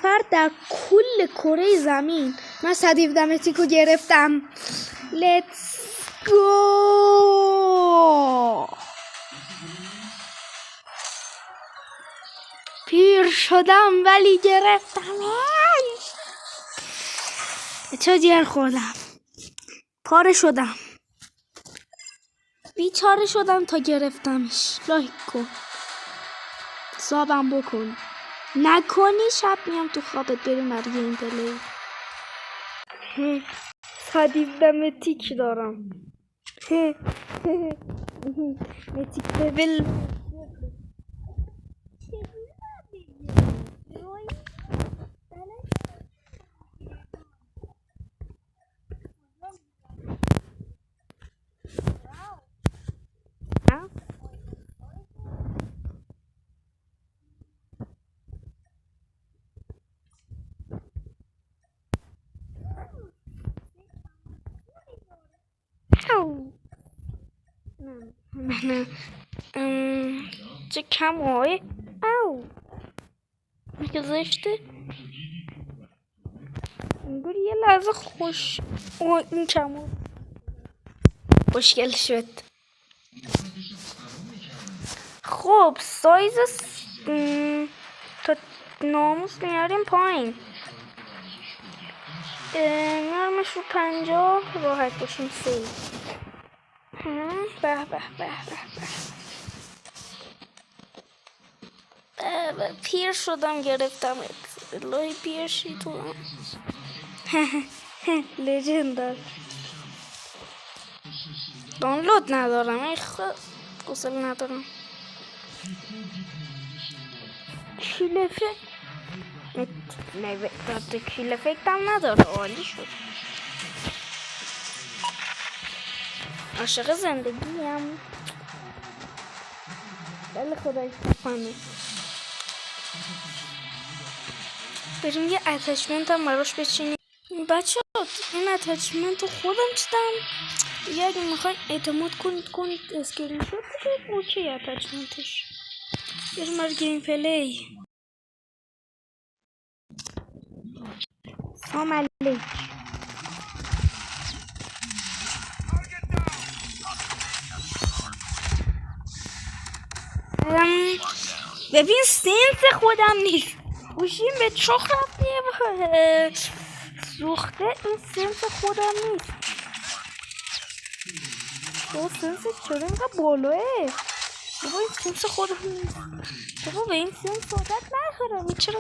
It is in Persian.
نفر در کل کره زمین. من 117 متریکو گرفتم. لیتس گو. پیر شدم ولی گرفتمش. چه جر خوردم، پاره شدم، بیچاره شدم تا گرفتمش. لایک کن، حسابم بکن، نکنی شب میام تو خوابت بریم برای این پلی. 117 متیک دارم. متیک لول. نه چه کم های. او میگه زشته. اینگوری یه لحظه خوش. این کم خوشگل شد. خب سایز تا ناموس میاریم پایین. میارمش رو 50 راحت باشیم. سیل. به به به به به. پیر شدم گرفتم. لای پیر شی تو. لژندر. دانلود ندارم. ای خود گسل ندارم. کیل افکت کیل افکت هم نداره. عالی شد. عاشق زندگیم. بله خدای خفنه. بریم یه اتچمنت هم براش بچینیم. بچه ها این اتچمنت رو خودم چیدم. دیگه اگه میخواین اعتماد کنید اسکرین شات بگید. اوکی اتچمنتش. بریم برای گیم پلی. سلام علیک. ببین سنس خودم نیست. گوشیم به چخ رفته سوخته. این سنس خودم نیست. تو سنس چرا اینقدر بالاه؟ بابا این سنس خودم نیست. بابا به این سنس عادت ندارم. چرا